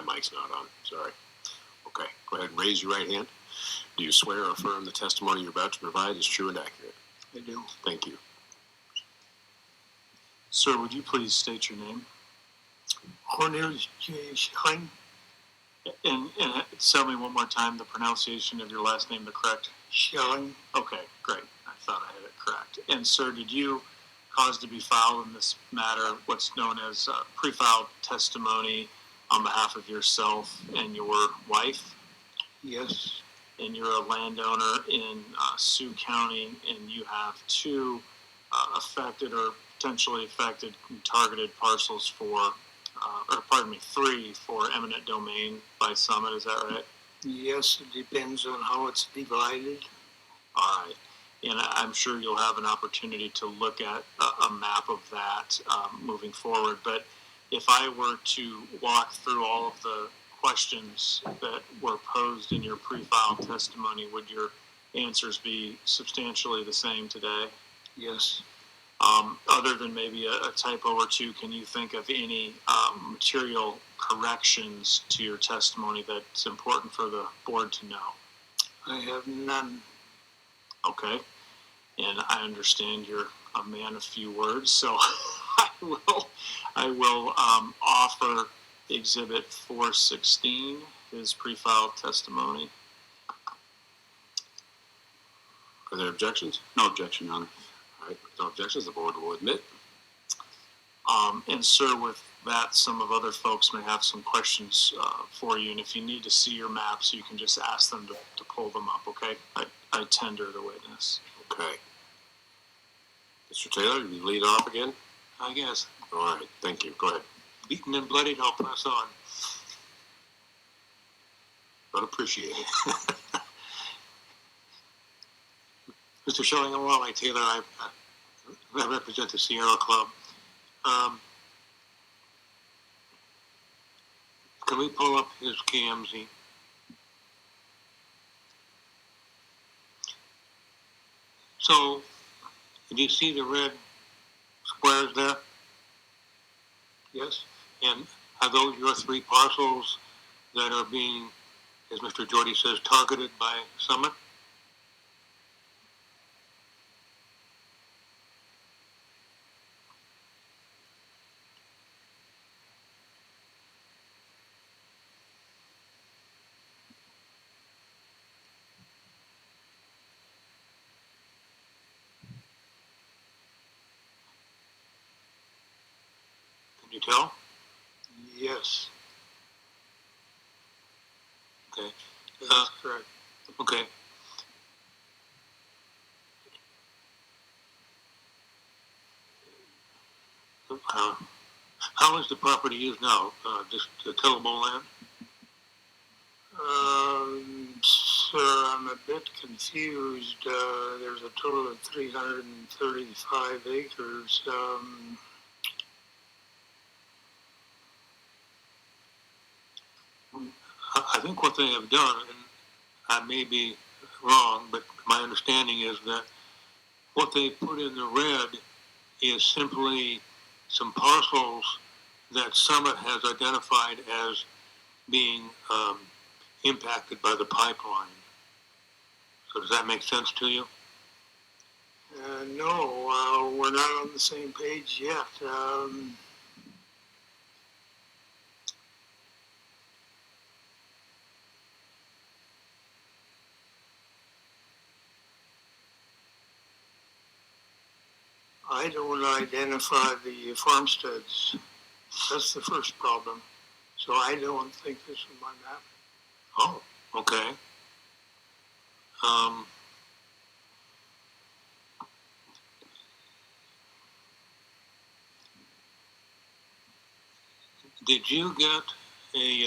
My mic's not on. Sorry. Okay. Go ahead and raise your right hand. Do you swear or affirm the testimony you're about to provide is true and accurate? I do. Thank you. Sir, would you please state your name? Cornelius Schelling. And tell me one more time the pronunciation of your last name, the correct? Schelling. Okay, great. I thought I had it correct. And sir, did you cause to be filed in this matter what's known as pre-filed testimony on behalf of yourself and your wife? Yes. And you're a landowner in Sioux County, and you have two affected or potentially affected targeted parcels for, three for eminent domain by Summit. Is that right? Yes, it depends on how it's divided. All right. And I'm sure you'll have an opportunity to look at a map of that moving forward. But if I were to walk through all of the questions that were posed in your pre-filed testimony, would your answers be substantially the same today? Yes. Other than maybe a typo or two, can you think of any material corrections to your testimony that's important for the board to know? I have none. Okay. And I understand you're a man of few words, so I will offer Exhibit 416, his pre-filed testimony. Are there objections? No objection, Your Honor. All right. No objections. The board will admit. And sir, with that, some of other folks may have some questions for you, and if you need to see your maps, you can just ask them to pull them up, okay? I tender the witness. Okay. Mr. Taylor, you lead off again? I guess. All right. Thank you. Go ahead. Beaten and bloodied, I'll press on. But appreciate it. Mr. Schelling and Wally Taylor, I represent the Sierra Club. Can we pull up his KMZ? So, did you see the red squares there? Yes. And are those your three parcels that are being, as Mr. Jorde says, targeted by Summit? Can you tell? Yes. Okay. That's correct. Okay. How is the property used now? Just tillable land? Sir, I'm a bit confused. There's a total of 335 acres. I think what they have done, and I may be wrong, but my understanding is that what they put in the red is simply some parcels that Summit has identified as being impacted by the pipeline. So does that make sense to you? No, we're not on the same page yet. I don't identify the farmsteads. That's the first problem. So I don't think this is my map. Oh, okay. Did you get a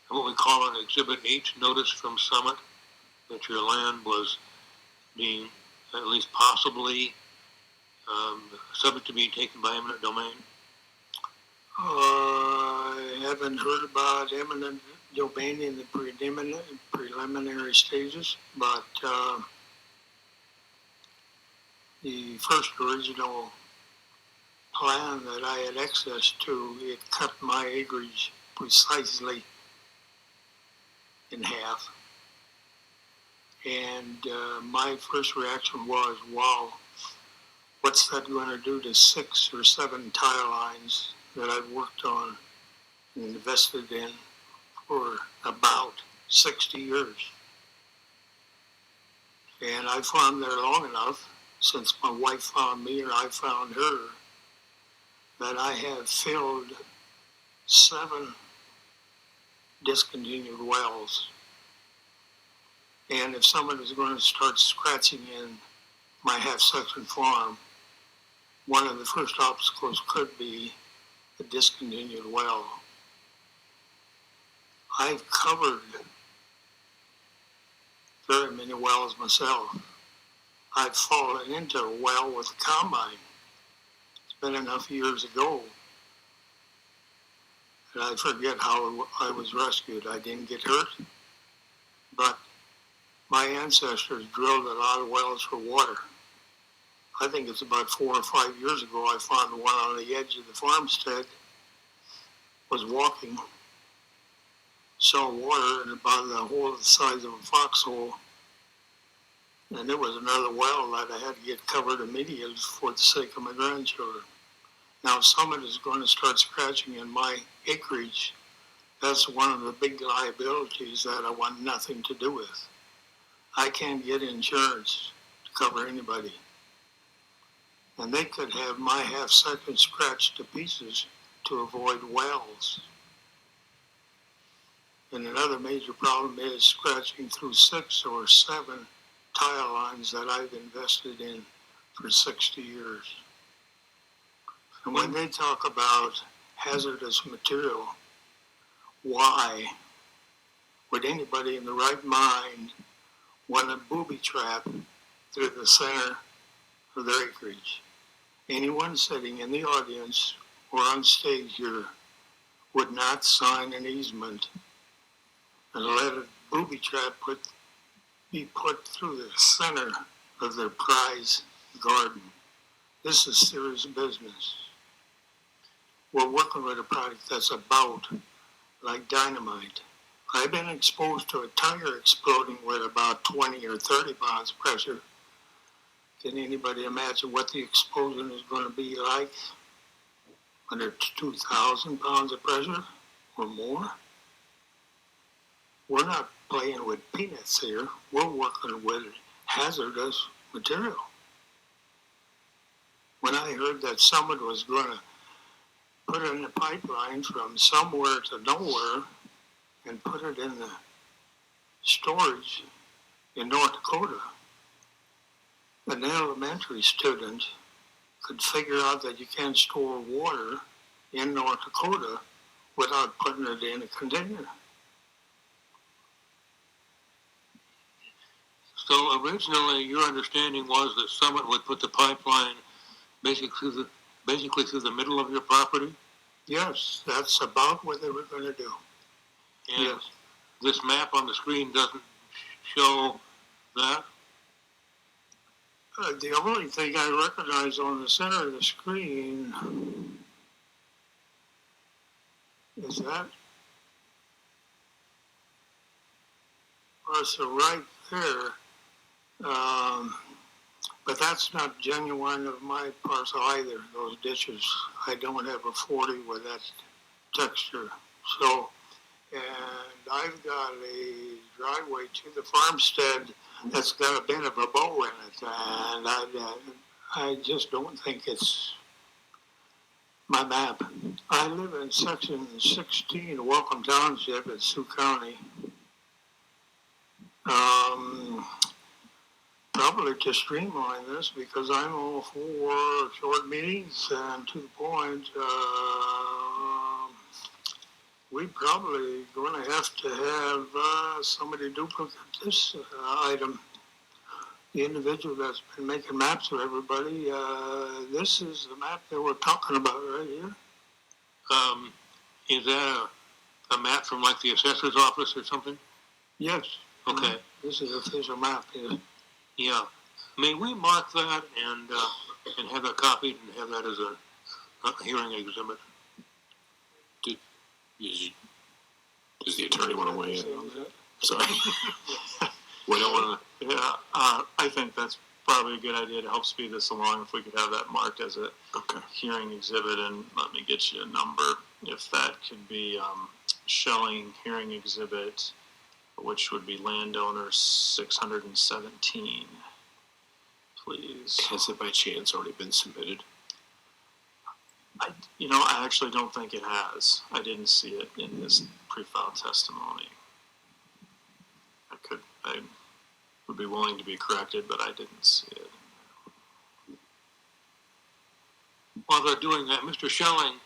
what we call an Exhibit H notice from Summit that your land was being at least possibly subject to being taken by eminent domain? I haven't heard about eminent domain in the preliminary stages, but the first original plan that I had access to, it cut my acreage precisely in half. And my first reaction was, wow, what's that going to do to 6 or 7 tile lines that I've worked on and invested in for about 60 years? And I farmed there long enough, since my wife found me or I found her, that I have filled 7 discontinued wells. And if someone is going to start scratching in my half-section farm, one of the first obstacles could be a discontinued well. I've covered very many wells myself. I've fallen into a well with a combine. It's been enough years ago that I forget how I was rescued. I didn't get hurt, but my ancestors drilled a lot of wells for water. I think it's about 4 or 5 years ago I found one on the edge of the farmstead, was walking, saw water in about the hole the size of a foxhole, and there was another well that I had to get covered immediately for the sake of my grandchildren. Now, if someone is going to start scratching in my acreage, that's one of the big liabilities that I want nothing to do with. I can't get insurance to cover anybody. And they could have my half-section scratched to pieces to avoid wells. And another major problem is scratching through 6 or 7 tile lines that I've invested in for 60 years. And when they talk about hazardous material, why would anybody in the right mind want a booby trap through the center of their acreage? Anyone sitting in the audience or on stage here would not sign an easement and let a booby trap be put through the center of their prize garden. This is serious business. We're working with a product that's about like dynamite. I've been exposed to a tire exploding with about 20 or 30 pounds of pressure. Can anybody imagine what the explosion is going to be like under 2,000 pounds of pressure or more? We're not playing with peanuts here. We're working with hazardous material. When I heard that someone was going to put in a pipeline from somewhere to nowhere and put it in the storage in North Dakota, an elementary student could figure out that you can't store water in North Dakota without putting it in a container. So originally, your understanding was that someone would put the pipeline basically through the middle of your property? Yes, that's about what they were going to do. And yes. This map on the screen doesn't show that? The only thing I recognize on the center of the screen is that. So right there. But that's not genuine of my parcel either, those ditches. I don't have a 40 with that texture. So, and I've got a driveway to the farmstead that's got a bit of a bow in it. And I just don't think it's my map. I live in section 16 of Welcome Township in Sioux County. Probably to streamline this, because I'm all for short meetings and to the point. We probably going to have somebody duplicate this item. The individual that's been making maps for everybody, this is the map that we're talking about right here. Is that a map from like the assessor's office or something? Yes. Okay. This is an official map here. Yeah. May we mark that and have that copied and have that as a hearing exhibit? Does the attorney want to weigh in on that? Sorry. We don't want to. Yeah, I think that's probably a good idea to help speed this along. If we could have that marked as a hearing exhibit, and let me get you a number. If that could be Schelling hearing exhibit, which would be Landowner 617, please. Has it by chance already been submitted? I actually don't think it has. I didn't see it in this pre-filed testimony. I would be willing to be corrected, but I didn't see it. While they're doing that, Mr. Schelling,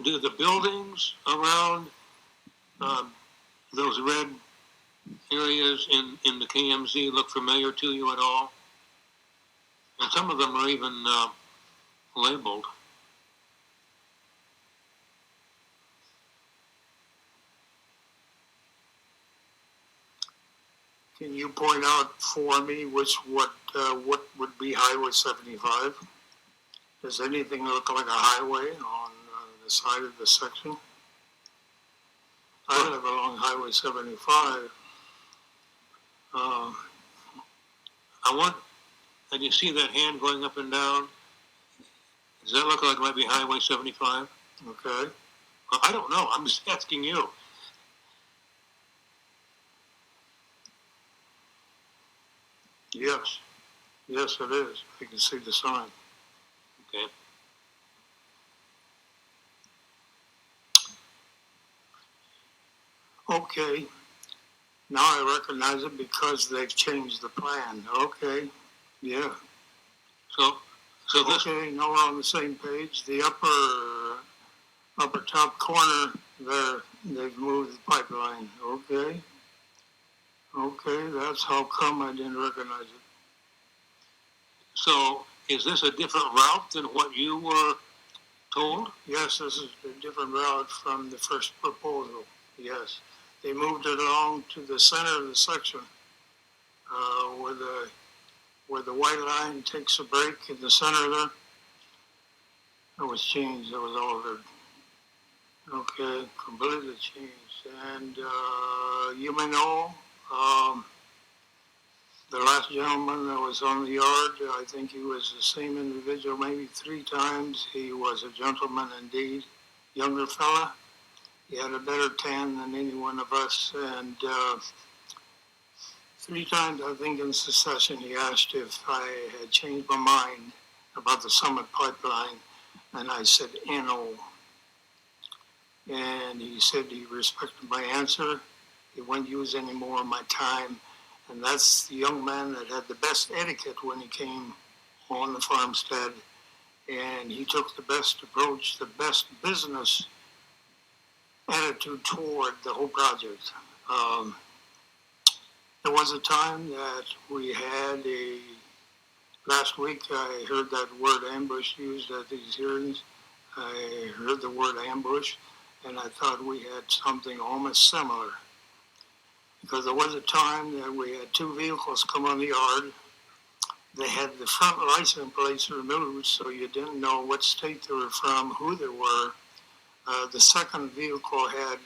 do the buildings around those red areas in the KMZ look familiar to you at all? And some of them are even labeled. Can you point out for me what would be Highway 75? Does anything look like a highway on the side of the section? I live along Highway 75. And you see that hand going up and down? Does that look like it might be Highway 75? Okay. I don't know. I'm just asking you. Yes. Yes, it is. I can see the sign. Okay. Okay. Now I recognize it because they've changed the plan. Okay. Yeah. So this. Okay, now we're on the same page. The upper top corner there, they've moved the pipeline. Okay. Okay, that's how come I didn't recognize it. So is this a different route than what you were told? Yes, this is a different route from the first proposal. Yes. They moved it along to the center of the section where the white line takes a break in the center there. It was changed. It was altered. Okay, completely changed. And you may know the last gentleman that was on the yard, I think he was the same individual maybe 3 times. He was a gentleman indeed, younger fella. He had a better tan than any one of us, and 3 times, I think, in succession, he asked if I had changed my mind about the Summit Pipeline, and I said, no. And he said he respected my answer. He wouldn't use any more of my time, and that's the young man that had the best etiquette when he came on the farmstead, and he took the best approach, the best business attitude toward the whole project. There was a time that we had last week I heard that word ambush used at these hearings. I heard the word ambush, and I thought we had something almost similar. Because there was a time that we had 2 vehicles come on the yard. They had the front license plates removed, so you didn't know what state they were from, who they were. The second vehicle had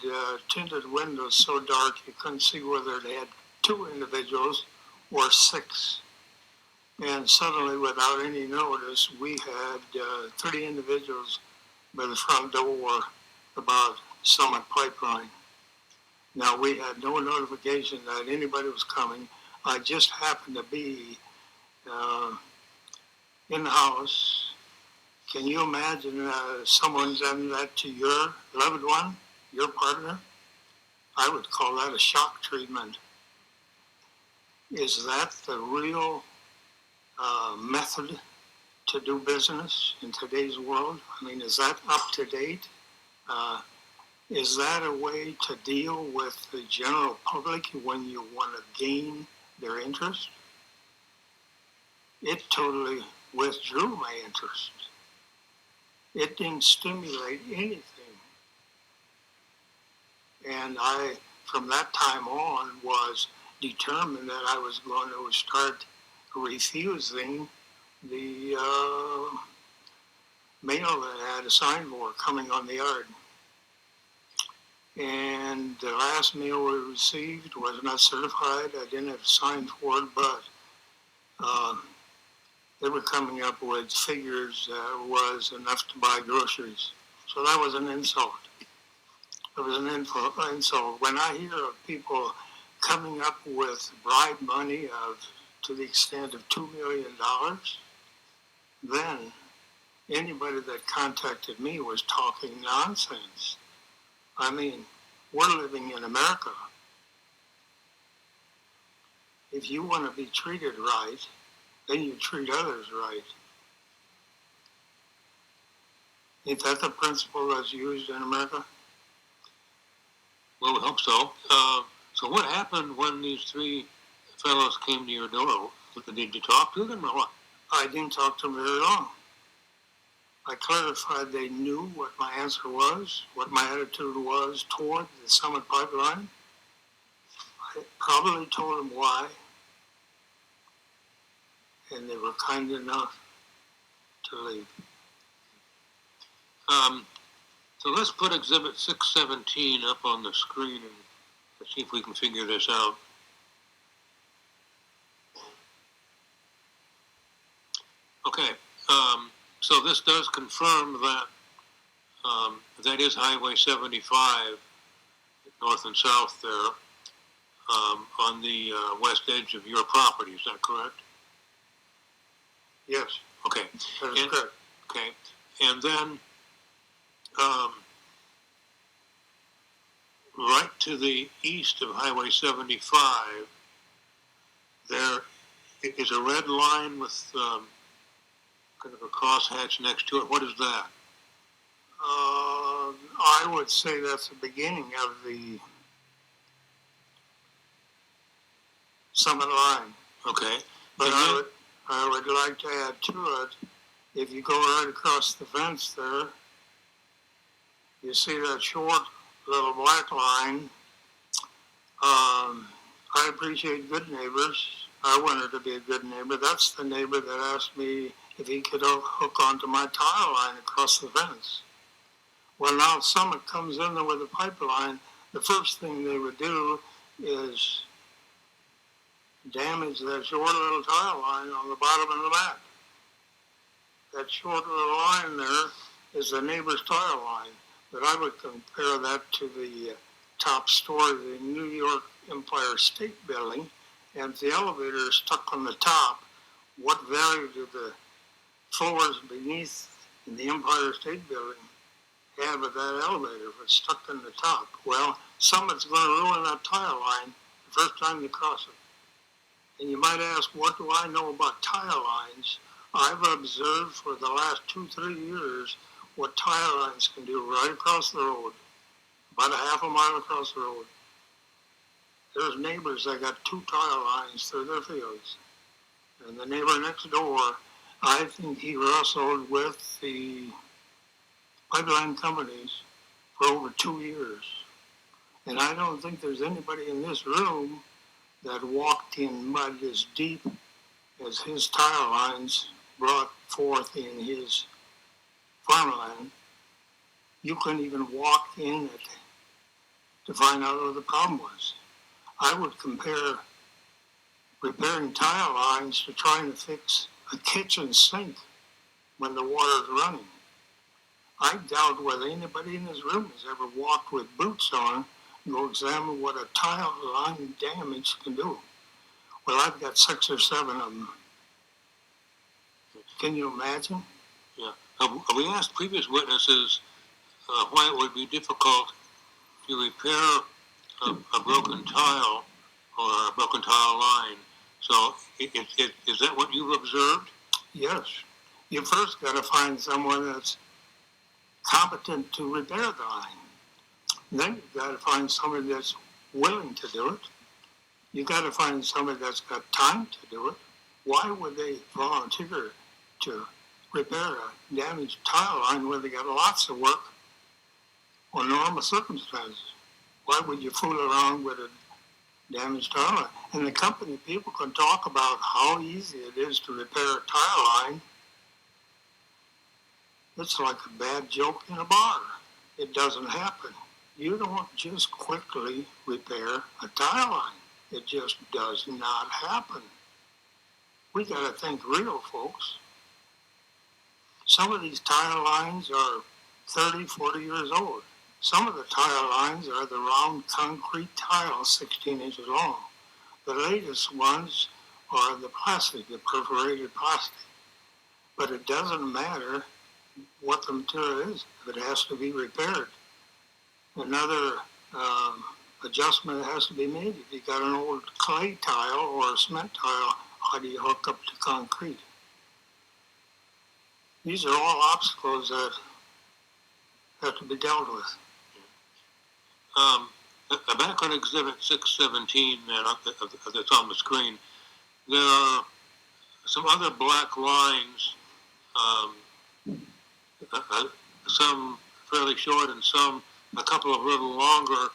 tinted windows so dark you couldn't see whether they had 2 individuals or 6. And suddenly, without any notice, we had 30 individuals by the front door about Summit Pipeline. Now, we had no notification that anybody was coming. I just happened to be in the house. Can you imagine someone done that to your loved one, your partner? I would call that a shock treatment. Is that the real method to do business in today's world? I mean, is that up to date? Is that a way to deal with the general public when you want to gain their interest? It totally withdrew my interest. It didn't stimulate anything. And I, from that time on, was determined that I was going to start refusing the mail that I had assigned for coming on the yard. and the last mail we received was not certified. I didn't have to sign for it, but they were coming up with figures that was enough to buy groceries. So that was an insult. It was an insult. When I hear of people coming up with bribe money to the extent of $2 million, then anybody that contacted me was talking nonsense. I mean, we're living in America. If you want to be treated right, then you treat others right. Ain't that the principle that's used in America? Well, we hope so. So what happened when these three fellows came to your door? Did you talk to them or what? I didn't talk to them very long. I clarified they knew what my answer was, what my attitude was toward the Summit Pipeline. I probably told them why, and they were kind enough to leave. So let's put Exhibit 617 up on the screen and let's see if we can figure this out. Okay, so this does confirm that that is Highway 75, north and south there, on the west edge of your property. Is that correct? Yes, Okay. that is correct. Okay, and then right to the east of Highway 75, there is a red line with kind of a crosshatch next to it. What is that? I would say that's the beginning of the Summit line. Okay. But I would like to add to it, if you go right across the fence there, you see that short little black line. I appreciate good neighbors. I wanted to be a good neighbor. That's the neighbor that asked me if he could hook onto my tile line across the fence. Well, now Summit comes in there with a pipeline. The first thing they would do is damage that short little tile line on the bottom of the map. That short little line there is the neighbor's tile line. But I would compare that to the top story of the New York Empire State Building, and if the elevator is stuck on the top, what value do the floors beneath in the Empire State Building have with that elevator if it's stuck in the top? Well, Summit's going to ruin that tile line the first time they cross it. And you might ask, what do I know about tile lines? I've observed for the last 2-3 years what tile lines can do right across the road, about a half a mile across the road. There's neighbors that got 2 tile lines through their fields. And the neighbor next door, I think he wrestled with the pipeline companies for over 2 years. And I don't think there's anybody in this room that walked in mud as deep as his tile lines brought forth in his farmland. You couldn't even walk in it to find out what the problem was. I would compare repairing tile lines to trying to fix a kitchen sink when the water's running. I doubt whether anybody in this room has ever walked with boots on and go examine what a tile line damage can do. Well, I've got 6 or 7 of them. Can you imagine? Yeah. We asked previous witnesses why it would be difficult to repair a broken tile or a broken tile line. So is that what you've observed? Yes. You first got to find someone that's competent to repair the line. Then you've got to find somebody that's willing to do it. You got to find somebody that's got time to do it. Why would they volunteer to repair a damaged tile line where they got lots of work on normal circumstances? Why would you fool around with a damaged tile line? And the company people can talk about how easy it is to repair a tile line. It's like a bad joke in a bar. It doesn't happen. you don't just quickly repair a tile line. It just does not happen. We got to think real, folks. Some of these tile lines are 30, 40 years old. Some of the tile lines are the round concrete tiles 16 inches long. The latest ones are the plastic, the perforated plastic. But it doesn't matter what the material is if it has to be repaired. Another adjustment has to be made. If you got an old clay tile or a cement tile, how do you hook up to concrete? These are all obstacles that have to be dealt with. Back on Exhibit 617 that's on the screen, there are some other black lines, some fairly short and some a couple of little longer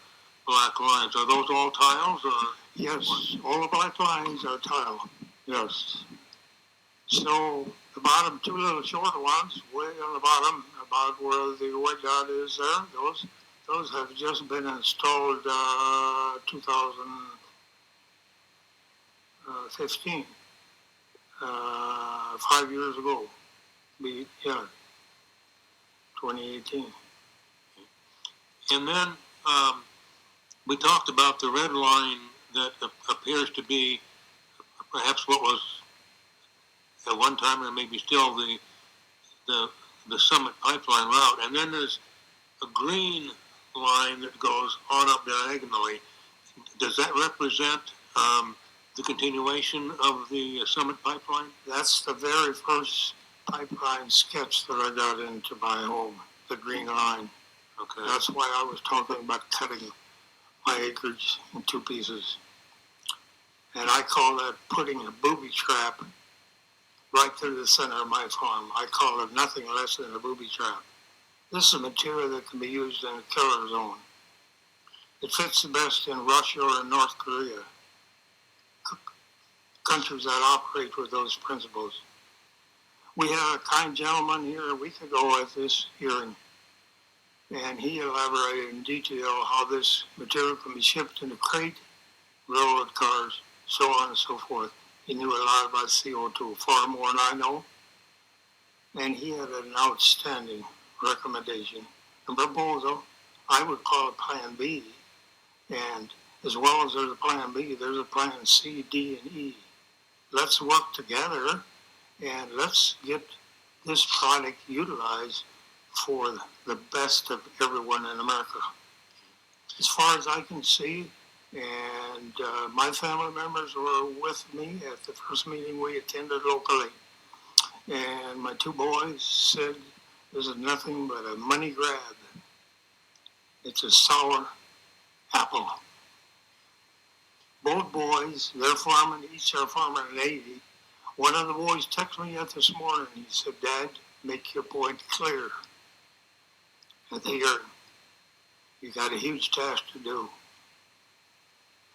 black lines. Are those all tiles? Or yes, all the black lines are tile. Yes. So the bottom two little short ones, way on the bottom, about where the white dot is there, those have just been installed 2015, 5 years ago. 2018. And then we talked about the red line that appears to be perhaps what was at one time, or maybe still, the Summit Pipeline route. And then there's a green line that goes on up diagonally. Does that represent the continuation of the Summit Pipeline? That's the very first pipeline sketch that I got into my home, the green line. Okay. That's why I was talking about cutting my acreage in two pieces. And I call that putting a booby trap right through the center of my farm. I call it nothing less than a booby trap. This is a material that can be used in a killer zone. It fits the best in Russia or in North Korea, countries that operate with those principles. We had a kind gentleman here a week ago at this hearing, and he elaborated in detail how this material can be shipped in a crate, railroad cars, so on and so forth. He knew a lot about CO2, far more than I know, and he had an outstanding recommendation. And proposal, I would call it Plan B, and as well as there's a Plan B, there's a Plan C, D, and E. Let's work together, and let's get this product utilized for the best of everyone in America. As far as I can see, and my family members were with me at the first meeting we attended locally, and my two boys said this is nothing but a money grab. It's a sour apple. Both boys, they're farming, each are farming an 80. One of the boys texted me this morning. He said, "Dad, make your point clear." I think you got a huge task to do.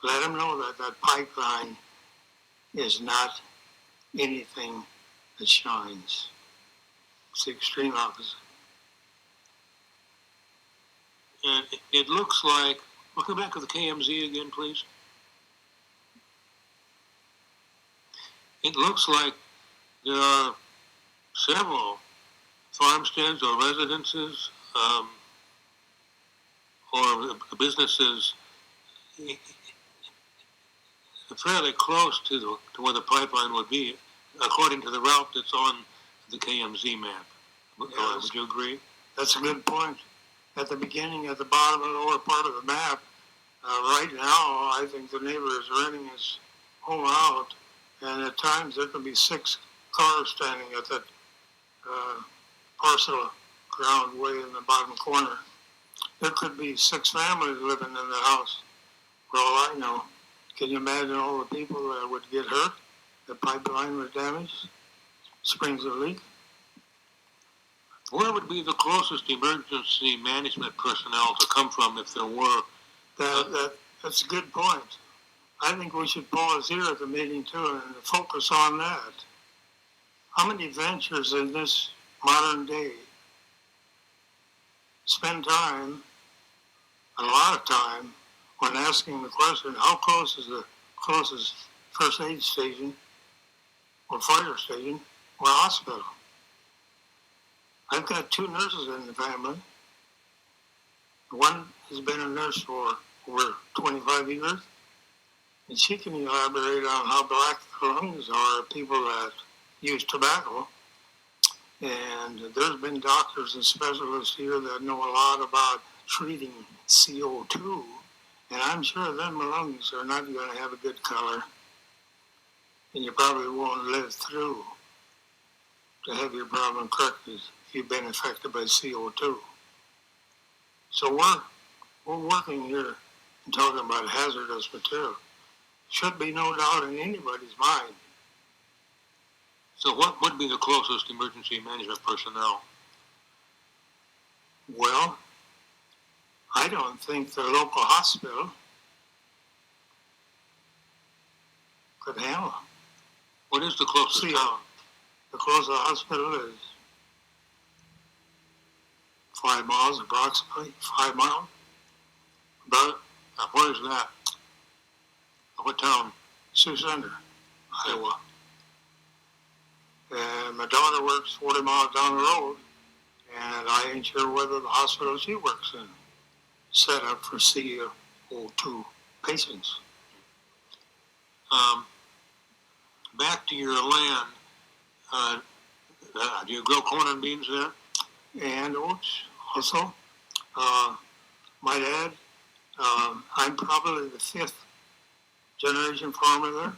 Let them know that that pipeline is not anything that shines. It's the extreme opposite. And it looks like, we'll come back to the KMZ again, please. It looks like there are several farmsteads or residences or businesses fairly close to where the pipeline would be, according to the route that's on the KMZ map. Yes. Would you agree? That's a good point. At the beginning, at the bottom and lower part of the map, right now, I think the neighbor is renting his home out, and at times there can be 6 cars standing at that parcel of ground way in the bottom corner. There could be 6 families living in the house, for all I know. Can you imagine all the people that would get hurt? The pipeline was damaged, springs a leak. Where would be the closest emergency management personnel to come from if there were? That's a good point. I think we should pause here at the meeting too and focus on that. How many ventures in this modern day spend time a lot of time when asking the question, how close is the closest first aid station or fire station or hospital? I've got 2 nurses in the family. One has been a nurse for over 25 years, and she can elaborate on how black the lungs are of people that use tobacco. And there's been doctors and specialists here that know a lot about treating CO2, and I'm sure them lungs are not going to have a good color, and you probably won't live through to have your problem corrected if you've been affected by CO2. So we're working here and talking about hazardous material. Should be no doubt in anybody's mind. So what would be the closest emergency management personnel? Well, I don't think the local hospital could handle it. What is the closest town? The closest hospital is 5 miles approximately, 5 miles. But where is that? What town? Sioux Center, Iowa. And my daughter works 40 miles down the road, and I ain't sure whether the hospital she works in set up for CO2 patients. Back to your land. Do you grow corn and beans there? And oats also. My dad, I'm probably the 5th generation farmer there.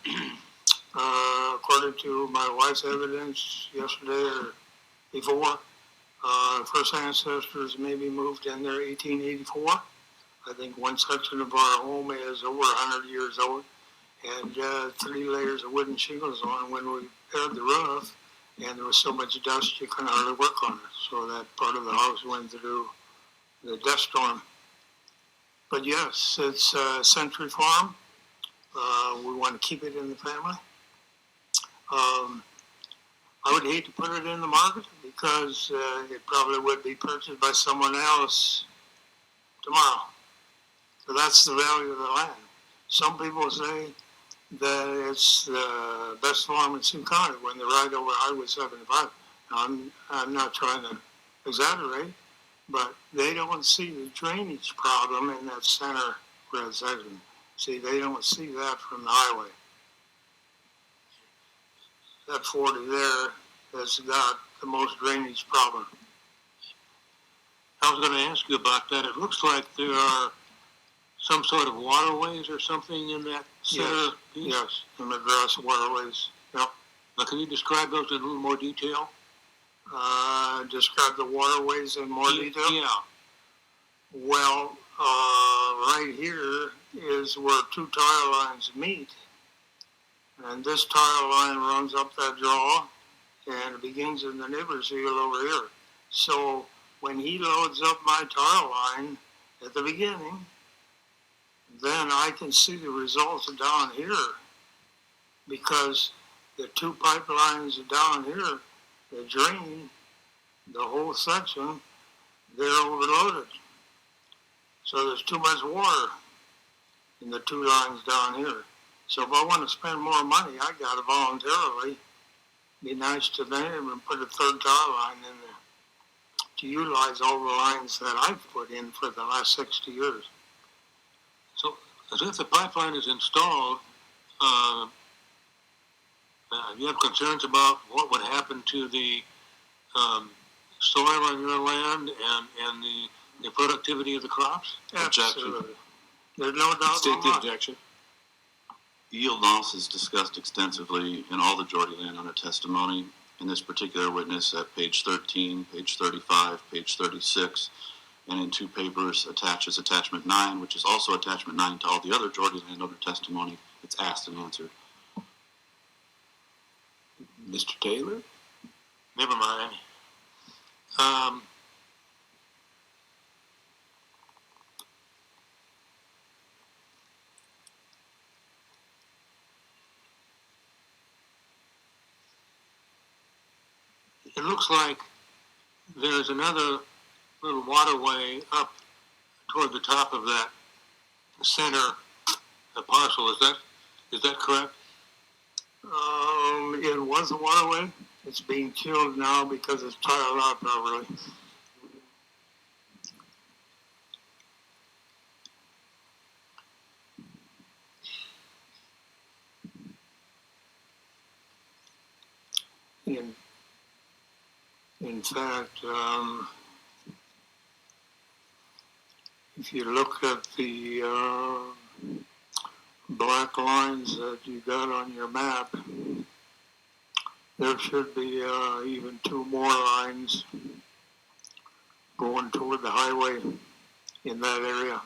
According to my wife's evidence yesterday or before, first ancestors maybe moved in there 1884. I think one section of our home is over 100 years old, and 3 layers of wooden shingles on when we repaired the roof, and there was so much dust you couldn't hardly work on it. So that part of the house went through the dust storm. But yes, it's a century farm. We want to keep it in the family. I would hate to put it in the market because it probably would be purchased by someone else tomorrow. So that's the value of the land. Some people say that it's the best farm in Sioux County when they're right over Highway 75. I'm not trying to exaggerate, but they don't see the drainage problem in that center red section. See, they don't see that from the highway. That 40 there has got the most drainage problem. I was going to ask you about that. It looks like there are some sort of waterways or something in that center piece? Yes, grass waterways. Yep. Now, can you describe those in a little more detail? Describe the waterways in more detail? Yeah. Well, right here is where 2 tile lines meet. And this tile line runs up that draw and it begins in the neighbor's field over here. So when he loads up my tile line at the beginning, then I can see the results down here because the 2 pipelines down here that drain the whole section, they're overloaded. So there's too much water in the 2 lines down here. So if I want to spend more money, I got to voluntarily be nice to them and put a 3rd tile line in there to utilize all the lines that I've put in for the last 60 years. So, as if the pipeline is installed, you have concerns about what would happen to the soil on your land and the productivity of the crops? Absolutely. There's no doubt State about the it. objection. Yield loss is discussed extensively in all the Jorde landowner testimony. In this particular witness at page 13, page 35, page 36, and in 2 papers attaches attachment 9, which is also attachment 9 to all the other Jorde landowner testimony. It's asked and answered. Mr. Taylor? Never mind. It looks like there's another little waterway up toward the top of that center parcel. Is that correct? It was a waterway. It's being killed now because it's tiled out properly. In fact, if you look at the black lines that you got on your map, there should be even two more lines going toward the highway in that area.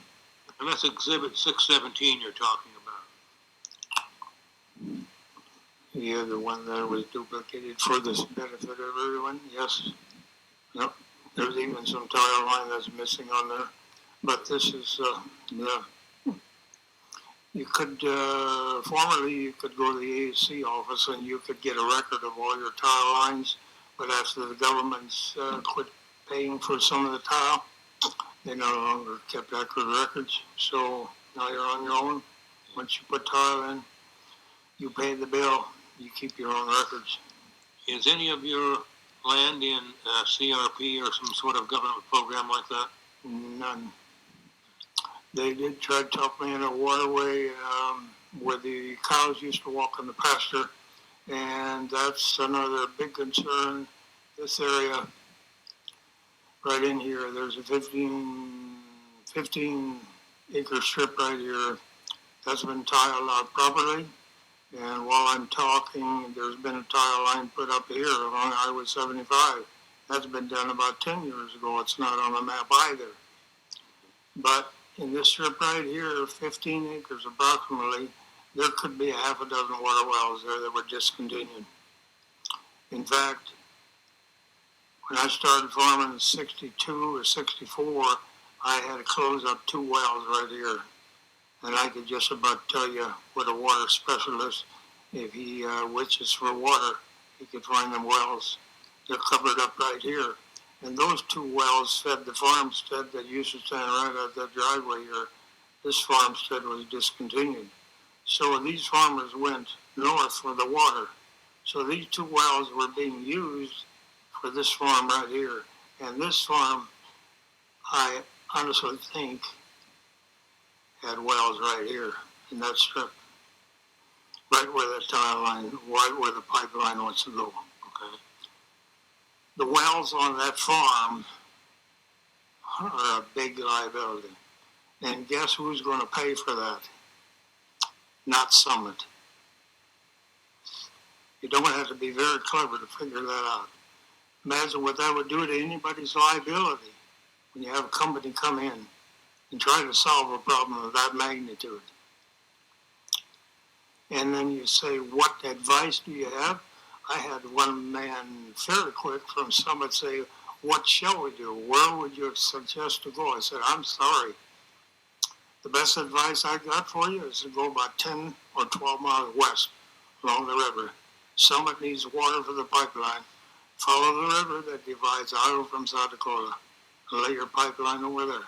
And that's Exhibit 617 you're talking about. Yeah, the one that was duplicated for the benefit of everyone, yes. Yep, there's even some tile line that's missing on there. But this is, you could, formerly you could go to the AAC office and you could get a record of all your tile lines, but after the government's quit paying for some of the tile, they no longer kept accurate records. So now you're on your own. Once you put tile in, you pay the bill, you keep your own records. Is any of your land in CRP or some sort of government program like that? None. They did try to talk me in a waterway where the cows used to walk in the pasture, and that's another big concern. This area right in here, there's a 15 acre strip right here that's been tiled out properly. And while I'm talking, there's been a tile line put up here along Highway 75. That's been done about 10 years ago. It's not on the map either. But in this strip right here, 15 acres approximately, there could be a half a dozen water wells there that were discontinued. In fact, when I started farming in 62 or 64, I had to close up 2 wells right here. And I could just about tell you what a water specialist, if he wishes for water, he could find them wells. They're covered up right here. And those 2 wells fed the farmstead that used to stand right out that driveway here. This farmstead was discontinued. So these farmers went north for the water. So these 2 wells were being used for this farm right here. And this farm, I honestly think, had wells right here in that strip, right where the tile line, right where the pipeline wants to go. Okay. The wells on that farm are a big liability. And guess who's going to pay for that? Not Summit. You don't have to be very clever to figure that out. Imagine what that would do to anybody's liability when you have a company come in and try to solve a problem of that magnitude. And then you say, what advice do you have? I had one man fairly quick from Summit say, what shall we do? Where would you suggest to go? I said, I'm sorry. The best advice I got for you is to go about 10 or 12 miles west along the river. Summit needs water for the pipeline. Follow the river that divides Iowa from South Dakota and lay your pipeline over there.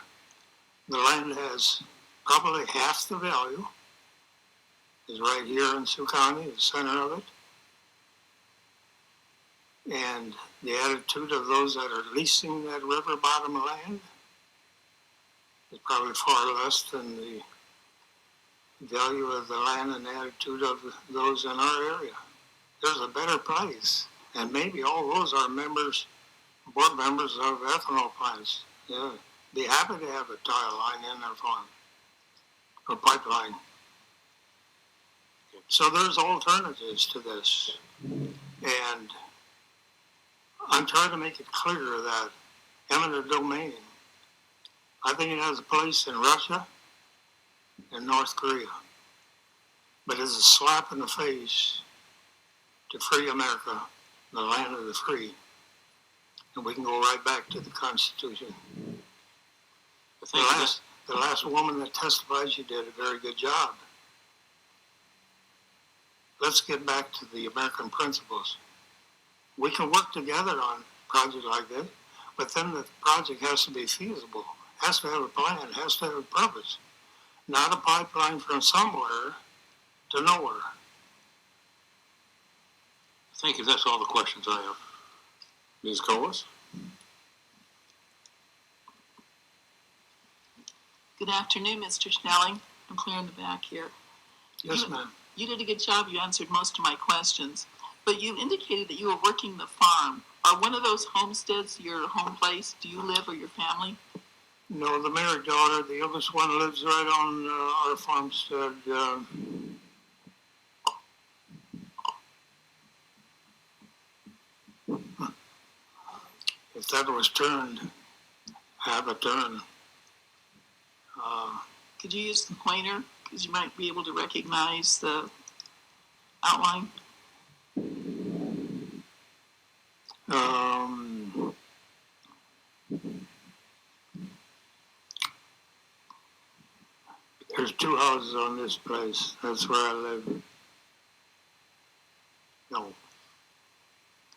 The land has probably half the value, is right here in Sioux County, the center of it. And the attitude of those that are leasing that river bottom land is probably far less than the value of the land and the attitude of those in our area. There's a better place. And maybe all those are members, board members of ethanol plants. Yeah. Be happy to have a tile line in their farm, or pipeline. So there's alternatives to this. And I'm trying to make it clear that eminent domain, I think it has a place in Russia and North Korea. But it's a slap in the face to free America, the land of the free. And we can go right back to the Constitution. The last woman that testified, she did a very good job. Let's get back to the American principles. We can work together on a project like this, but then the project has to be feasible. has to have a plan, has to have a purpose. Not a pipeline from somewhere to nowhere. Thank you. That's all the questions I have. Ms. Colas? Good afternoon, Mr. Schelling. I'm clear in the back here. Yes, ma'am. You did a good job. You answered most of my questions. But you indicated that you were working the farm. Are one of those homesteads your home place? Do you live or your family? No, the married daughter, the oldest one, lives right on our farmstead. If that was turned, have a turn. Could you use the pointer? Because you might be able to recognize the outline. There's 2 houses on this place. That's where I live. No.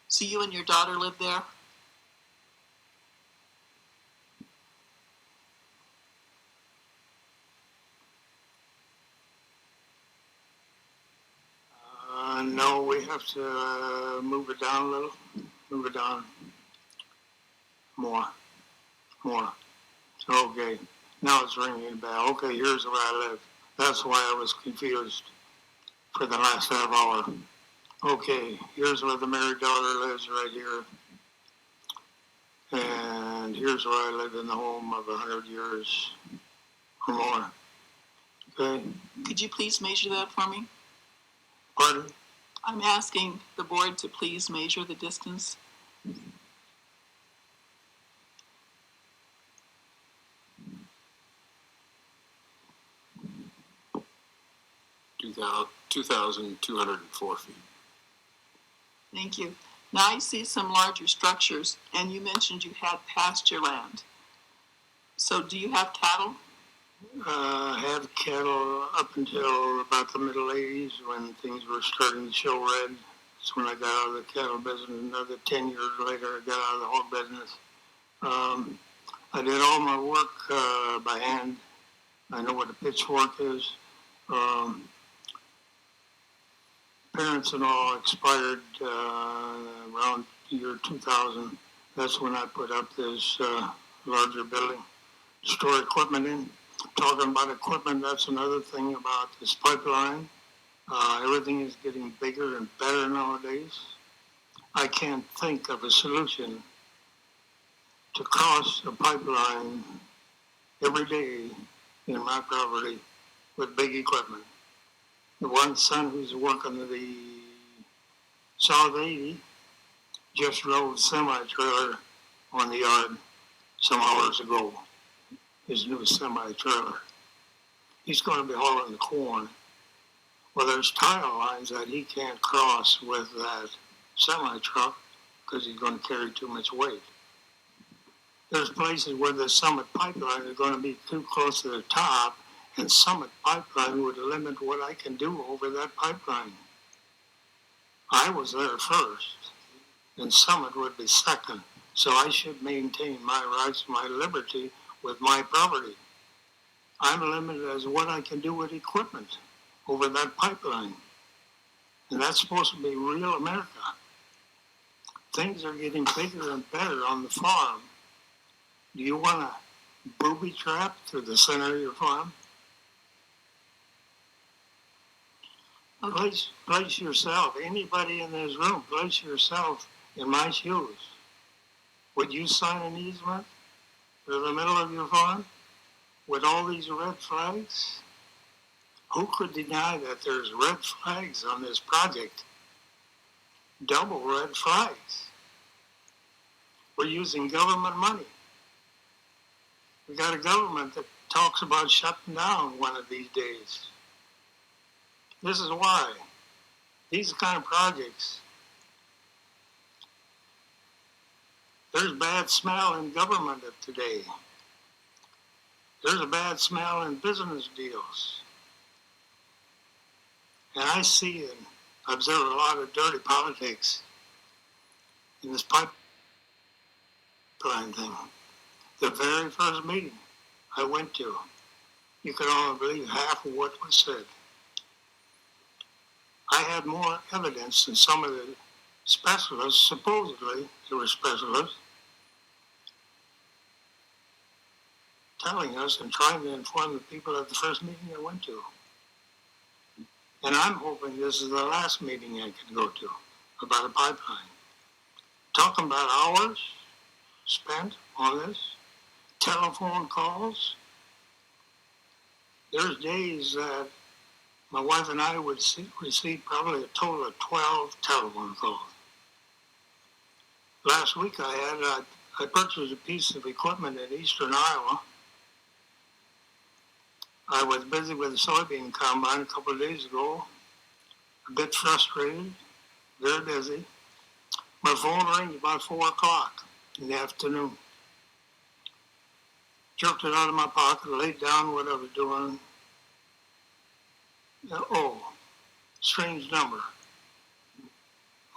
So you and your daughter live there? No, we have to move it down a little. Move it down. More. Okay. Now it's ringing a bell. Okay, here's where I live. That's why I was confused for the last half hour. Okay, here's where the married daughter lives right here. And here's where I live in the home of 100 years or more. Okay? Could you please measure that for me? Pardon? I'm asking the board to please measure the distance. 2,204 feet. Thank you. Now I see some larger structures, and you mentioned you had pasture land. So do you have cattle? Had cattle up until about the middle 80s when things were starting to show red. That's when I got out of the cattle business. Another 10 years later, I got out of the whole business. I did all my work by hand. I know what a pitchfork is. Parents and all expired around year 2000. That's when I put up this larger building to store equipment in. Talking about equipment, that's another thing about this pipeline. Everything is getting bigger and better nowadays. I can't think of a solution to cross a pipeline every day in my property with big equipment. The one son who's working the South 80 just drove a semi-trailer on the yard some hours ago. His new semi-trailer. He's going to be hauling the corn. Well, there's tile lines that he can't cross with that semi-truck because he's going to carry too much weight. There's places where the Summit pipeline is going to be too close to the top, and Summit pipeline would limit what I can do over that pipeline. I was there first, and Summit would be second, so I should maintain my rights, my liberty with my property. I'm limited as what I can do with equipment over that pipeline. And that's supposed to be real America. Things are getting bigger and better on the farm. Do you want to booby trap through the center of your farm? Okay. Place yourself, anybody in this room, place yourself in my shoes. Would you sign an easement through the middle of your farm with all these red flags? Who could deny that there's red flags on this project? Double red flags. We're using government money. We got a government that talks about shutting down one of these days. This is why. These kind of projects, there's bad smell in government of today. There's a bad smell in business deals. And I see and observe a lot of dirty politics in this pipeline thing. The very first meeting, I went to, you could only believe half of what was said. I had more evidence than some of the specialists, supposedly they were specialists, telling us and trying to inform the people at the first meeting I went to. And I'm hoping this is the last meeting I can go to about a pipeline. Talking about hours spent on this, telephone calls. There's days that my wife and I would receive probably a total of 12 telephone calls. Last week I purchased a piece of equipment in eastern Iowa. I was busy with the soybean combine a couple of days ago, a bit frustrated, very busy. My phone rings about 4 o'clock in the afternoon. Jerked it out of my pocket, laid down what I was doing. Oh, strange number.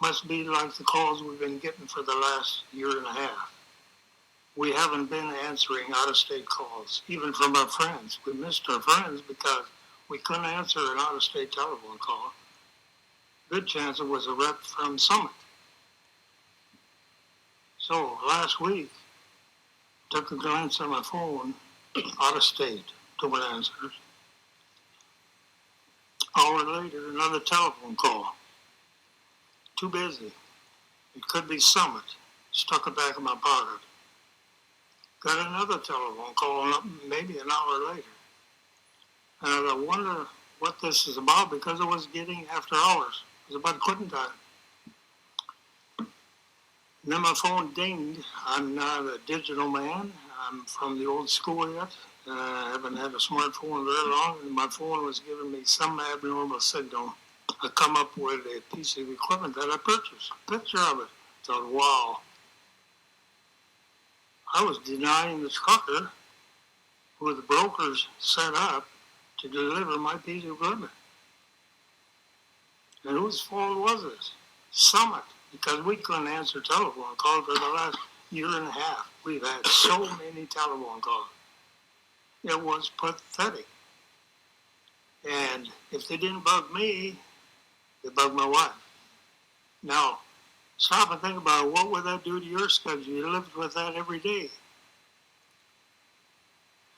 Must be like the calls we've been getting for the last year and a half. We haven't been answering out-of-state calls, even from our friends. We missed our friends because we couldn't answer an out-of-state telephone call. Good chance it was a rep from Summit. So last week, took a glance at my phone, out-of-state, no answers. Hour later, another telephone call. Too busy. It could be Summit. Stuck it back in my pocket. Got another telephone call maybe an hour later. And I wonder what this is about because it was getting after hours. It was about quitting time. And then my phone dinged. I'm not a digital man. I'm from the old school yet. I haven't had a smartphone very long, and my phone was giving me some abnormal signal. I come up with a piece of equipment that I purchased. A picture of it. I thought, wow. I was denying the trucker who the brokers set up to deliver my piece of equipment. And whose fault was this? Summit, because we couldn't answer telephone calls for the last year and a half. We've had so many telephone calls. It was pathetic. And if they didn't bug me, they bugged my wife. Now, stop and think about it. What would that do to your schedule? You lived with that every day.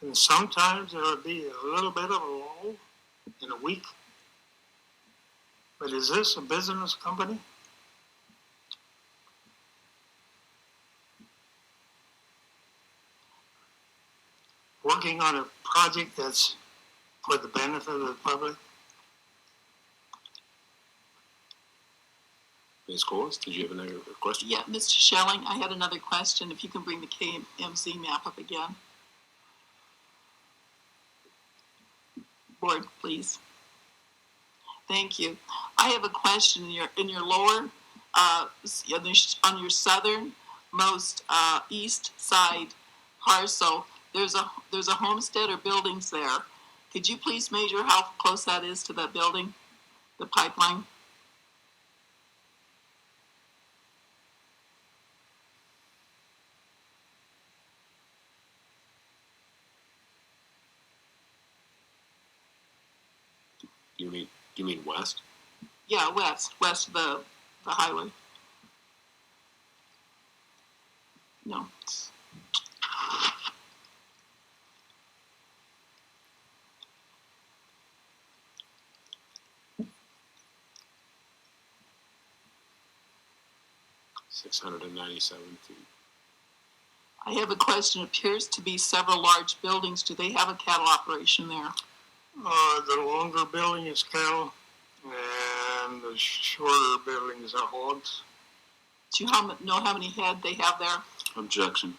And sometimes there would be a little bit of a lull in a week. But is this a business company? Working on a project that's for the benefit of the public? Ms. Coles, did you have another question? Yeah, Mr. Schelling, I had another question. If you can bring the KMZ map up again. Board, please. Thank you. I have a question. In your lower, on your southernmost east side parcel, there's a homestead or buildings there. Could you please measure how close that is to that building, the pipeline? You mean west? Yeah, west of the highway. No. $697 feet. I have a question. It appears to be several large buildings. Do they have a cattle operation there? The longer building is cattle, and the shorter buildings are hogs. Do you know how many head they have there? Objection.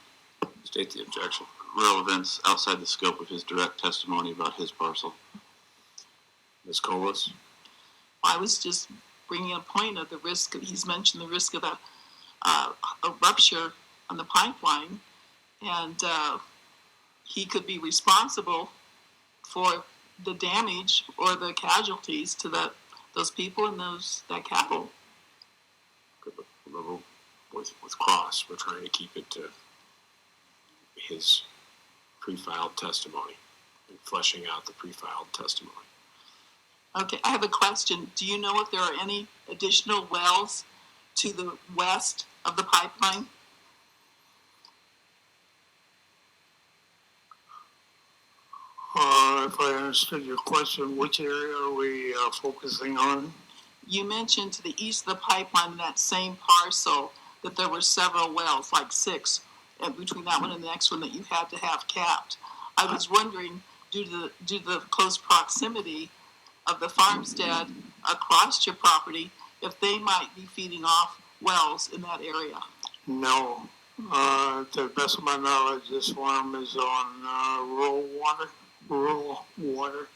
State the objection. Relevance outside the scope of his direct testimony about his parcel. Ms. Coles? I was just bringing a point of the risk. He's mentioned the risk of a rupture on the pipeline, and he could be responsible for the damage or the casualties to those people and that cattle. With costs, we're trying to keep it to his pre-filed testimony and fleshing out the pre-filed testimony. Okay, I have a question. Do you know if there are any additional wells to the west of the pipeline? If I understood your question, which area are we focusing on? You mentioned to the east of the pipeline in that same parcel that there were several wells, like 6, and between that one and the next one that you had to have capped. I was wondering, due to the close proximity of the farmstead across your property, if they might be feeding off wells in that area. No. To the best of my knowledge, this farm is on rural water.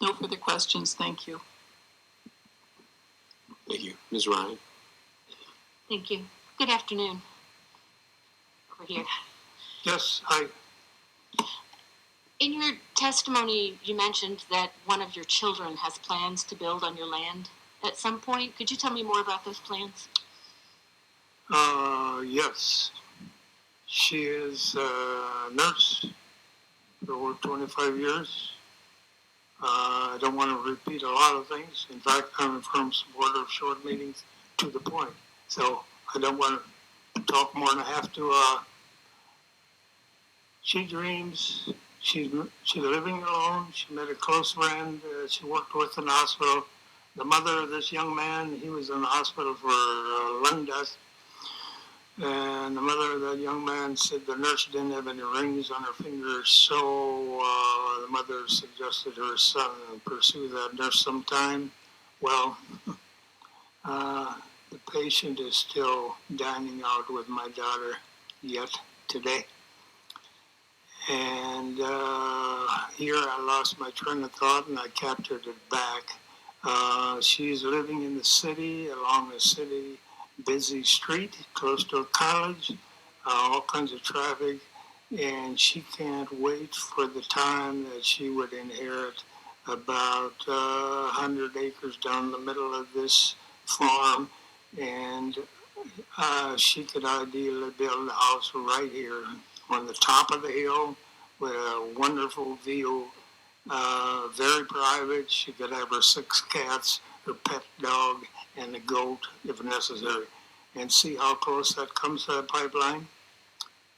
No further questions. Thank you. Thank you. Ms. Ryan? Thank you. Good afternoon. Over here. Yes, hi. In your testimony, you mentioned that one of your children has plans to build on your land at some point. Could you tell me more about those plans? Yes. She is a nurse for over 25 years. I don't want to repeat a lot of things. In fact, I'm a firm supporter of short meetings to the point. So I don't want to talk more than I have to. She dreams. She's living alone. She met a close friend. She worked with in the hospital. The mother of this young man, he was in the hospital for lung death. And the mother of that young man said the nurse didn't have any rings on her fingers, so the mother suggested her son pursue that nurse sometime. Well, the patient is still dining out with my daughter yet today. And here I lost my train of thought and I captured it back. She's living in the city, along a city busy street, close to a college, all kinds of traffic, and she can't wait for the time that she would inherit about 100 acres down the middle of this farm, and she could ideally build a house right here on the top of the hill with a wonderful view, very private. She could have her 6 cats, her pet dog, and a goat if necessary. And see how close that comes to the pipeline?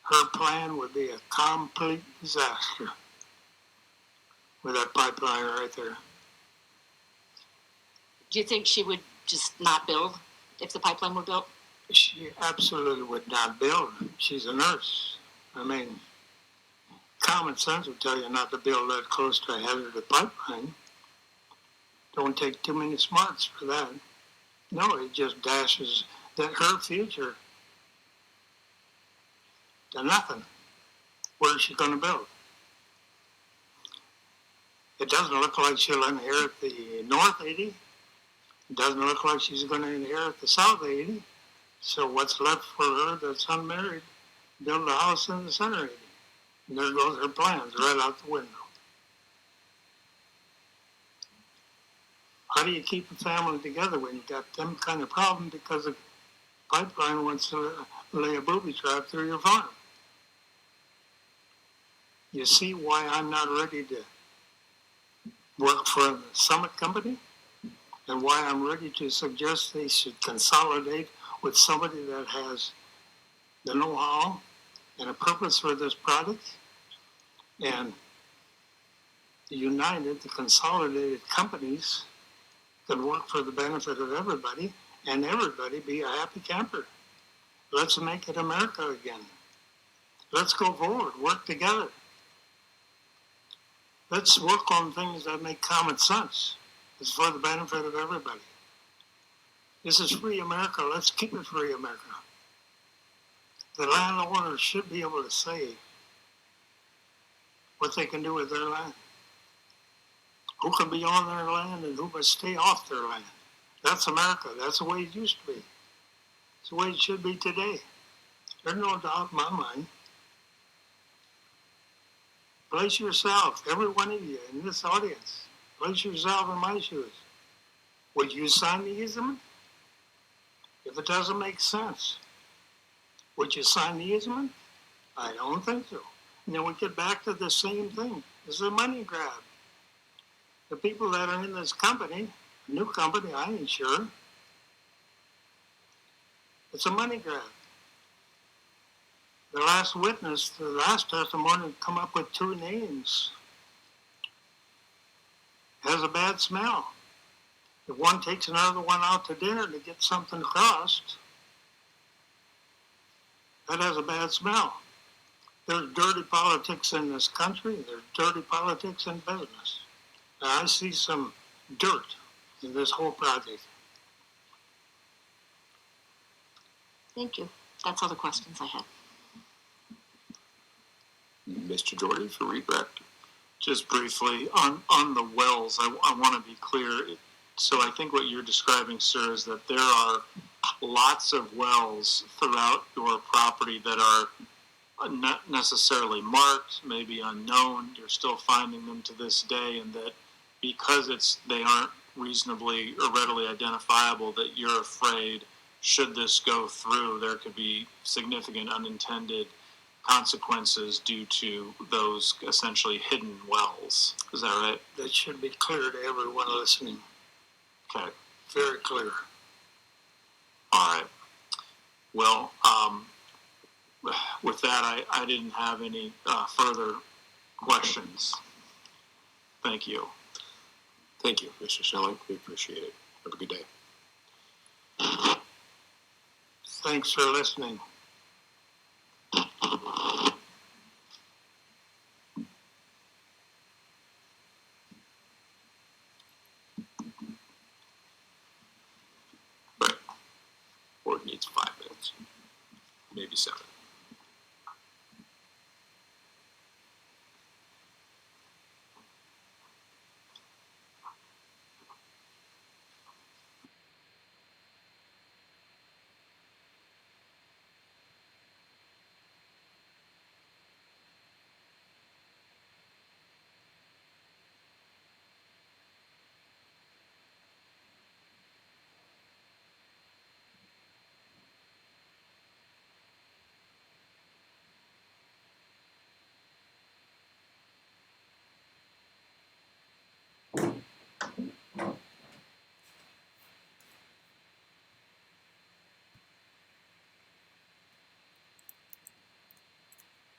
Her plan would be a complete disaster with that pipeline right there. Do you think she would just not build if the pipeline were built? She absolutely would not build. She's a nurse. I mean, common sense would tell you not to build that close to a hazardous pipeline. Don't take too many smarts for that. No, it just dashes that her future to nothing. Where is she going to build? It doesn't look like she'll inherit the North 80. It doesn't look like she's going to inherit the South 80. So what's left for her that's unmarried? Build a house in the center 80. And there goes her plans right out the window. How do you keep a family together when you got them kind of problem because the pipeline wants to lay a booby trap through your farm? You see why I'm not ready to work for the Summit Company? And why I'm ready to suggest they should consolidate with somebody that has the know-how and a purpose for this product, and the consolidated companies can work for the benefit of everybody, and everybody be a happy camper. Let's make it America again. Let's go forward, work together. Let's work on things that make common sense. It's for the benefit of everybody. This is free America. Let's keep it free America. The landowners should be able to say what they can do with their land. Who can be on their land and who must stay off their land. That's America. That's the way it used to be. It's the way it should be today. There's no doubt in my mind. Place yourself, every one of you in this audience, place yourself in my shoes. Would you sign the easement? If it doesn't make sense, Would you sign the easement? I don't think so. And then we get back to the same thing. This is a money grab. The people that are in this company, new company, I ain't sure. It's a money grab. The last witness, the last testimony, come up with 2 names. Has a bad smell. If one takes another one out to dinner to get something crossed, that has a bad smell. There's dirty politics in this country. There's dirty politics in business. Now, I see some dirt in this whole project. Thank you. That's all the questions I had. Mr. Jorde for redirect. Just briefly, on the wells, I want to be clear. So I think what you're describing, sir, is that there are lots of wells throughout your property that are not necessarily marked, maybe unknown. You're still finding them to this day, and that because they aren't reasonably or readily identifiable, that you're afraid, should this go through, there could be significant unintended consequences due to those essentially hidden wells. Is that right? That should be clear to everyone listening. Okay. Very clear. All right. Well, with that, I didn't have any further questions. Thank you. Thank you, Mr. Schelling. We appreciate it. Have a good day. Thanks for listening. Board needs 5 minutes, maybe 7.